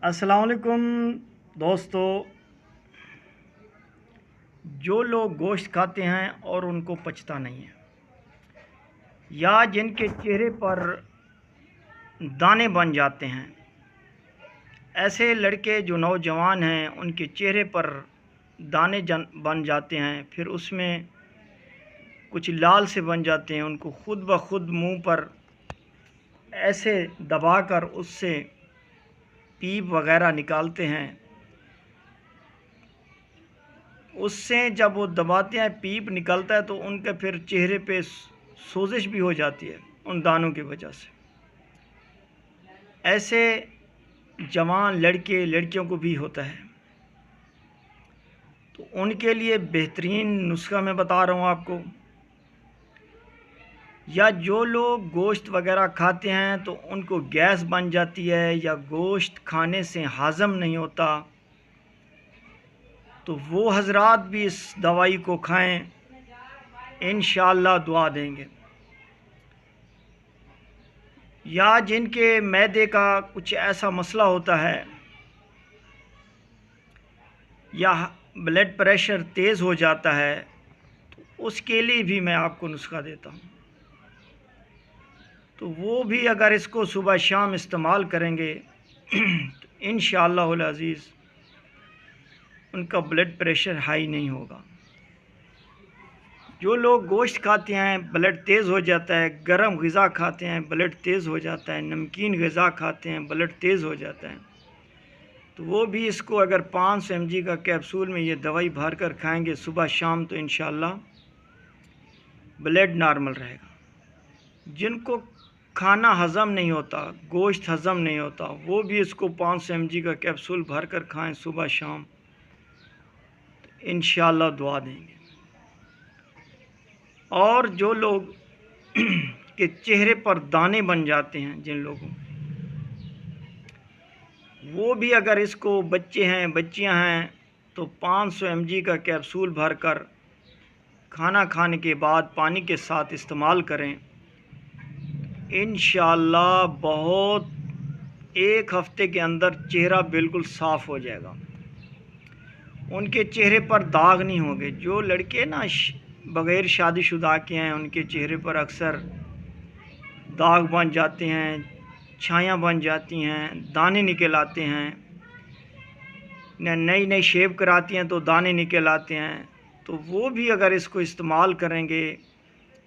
अस्सलाम वालेकुम दोस्तों। जो लोग गोश्त खाते हैं और उनको पचता नहीं है, या जिनके चेहरे पर दाने बन जाते हैं, ऐसे लड़के जो नौजवान हैं उनके चेहरे पर दाने बन जाते हैं, फिर उसमें कुछ लाल से बन जाते हैं, उनको खुद ब खुद मुंह पर ऐसे दबाकर उससे पीप वगैरह निकालते हैं। उससे जब वो दबाते हैं पीप निकलता है तो उनके फिर चेहरे पे सोजिश भी हो जाती है उन दानों की वजह से। ऐसे जवान लड़के लड़कियों को भी होता है, तो उनके लिए बेहतरीन नुस्खा मैं बता रहा हूँ आपको। या जो लोग गोश्त वगैरह खाते हैं तो उनको गैस बन जाती है या गोश्त खाने से हाज़म नहीं होता, तो वो हजरात भी इस दवाई को खाएं, इंशाअल्लाह दुआ देंगे। या जिनके मैदे का कुछ ऐसा मसला होता है या ब्लड प्रेशर तेज़ हो जाता है, तो उसके लिए भी मैं आपको नुस्खा देता हूँ। तो वो भी अगर इसको सुबह शाम इस्तेमाल करेंगे तो इंशाअल्लाहुल अज़ीज़ उनका ब्लड प्रेशर हाई नहीं होगा। जो लोग गोश्त खाते हैं ब्लड तेज़ हो जाता है, गरम ग़िज़ा खाते हैं ब्लड तेज़ हो जाता है, नमकीन ग़िज़ा खाते हैं ब्लड तेज़ हो जाता है, तो वो भी इसको अगर 500 mg का कैप्सूल में ये दवाई भर कर खाएंगे सुबह शाम, तो इंशाअल्लाह ब्लड नॉर्मल रहेगा। जिनको खाना हज़म नहीं होता, गोश्त हज़म नहीं होता, वो भी इसको 500 mg का कैप्सूल भर कर खाएँ सुबह शाम, तो इंशाअल्लाह दुआ देंगे। और जो लोग के चेहरे पर दाने बन जाते हैं, जिन लोगों, वो भी अगर इसको, बच्चे हैं बच्चियां हैं, तो 500 mg का कैप्सूल भरकर खाना खाने के बाद पानी के साथ इस्तेमाल करें। इंशाअल्लाह बहुत 1 हफ्ते के अंदर चेहरा बिल्कुल साफ़ हो जाएगा, उनके चेहरे पर दाग नहीं होंगे। जो लड़के ना बग़ैर शादीशुदा के हैं, उनके चेहरे पर अक्सर दाग बन जाते हैं, छायाँ बन जाती हैं, दाने निकल आते हैं, नई नई शेव कराती हैं तो दाने निकल आते हैं, तो वो भी अगर इसको इस्तेमाल करेंगे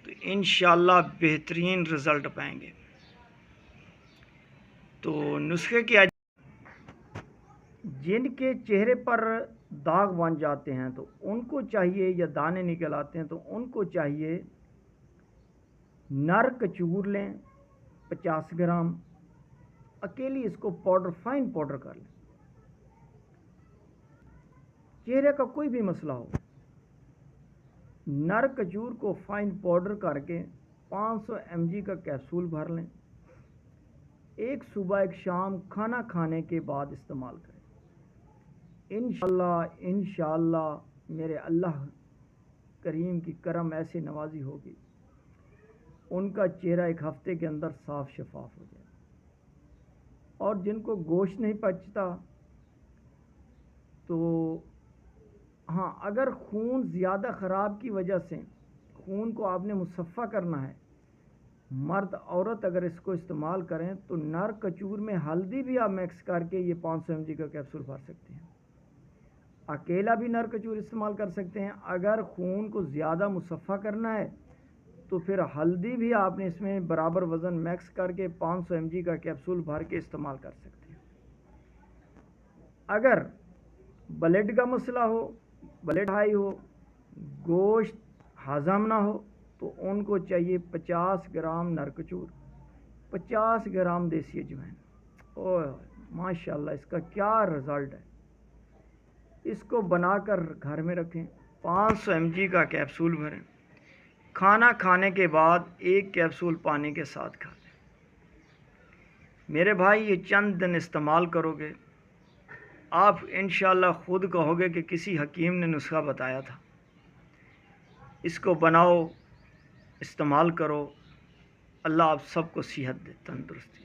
तो इंशाअल्लाह बेहतरीन रिज़ल्ट पाएंगे। तो नुस्खे की, जिनके चेहरे पर दाग बन जाते हैं तो उनको चाहिए, या दाने निकल आते हैं तो उनको चाहिए, नर कचूर लें 50 ग्राम, अकेली इसको पाउडर, फाइन पाउडर कर लें। चेहरे का कोई भी मसला हो, नर कचूर को फाइन पाउडर करके 500 mg का कैप्सूल भर लें। एक सुबह एक शाम खाना खाने के बाद इस्तेमाल करें। इंशाअल्लाह मेरे अल्लाह करीम की करम ऐसे नवाजी होगी, उनका चेहरा 1 हफ्ते के अंदर साफ शफाफ हो जाए। और जिनको गोश्त नहीं पचता, तो हाँ, अगर खून ज़्यादा ख़राब की वजह से खून को आपने मुसफ़ा करना है, मर्द औरत अगर इसको इस्तेमाल करें तो नर कचूर में हल्दी भी आप मिक्स करके ये 500 mg का कैप्सूल भर सकते हैं। अकेला भी नर कचूर इस्तेमाल कर सकते हैं। अगर खून को ज़्यादा मुसफ़ा करना है तो फिर हल्दी भी आपने इसमें बराबर वज़न मिक्स करके 500 mg का कैप्सूल भर के इस्तेमाल कर सकते हैं। अगर ब्लड का मसला हो, ब्लड हाई हो, गोश्त हज़म ना हो, तो उनको चाहिए 50 ग्राम नरकचूर, 50 ग्राम देसी अजवाइन। ओह माशाल्लाह, इसका क्या रिज़ल्ट है। इसको बनाकर घर में रखें, 500 mg का कैप्सूल भरें, खाना खाने के बाद 1 कैप्सूल पानी के साथ खा लें। मेरे भाई, ये चंद दिन इस्तेमाल करोगे, आप इंशाअल्लाह ख़ुद कहोगे कि किसी हकीम ने नुस्खा बताया था। इसको बनाओ, इस्तेमाल करो। अल्लाह आप सबको सेहत दे, तंदुरुस्ती।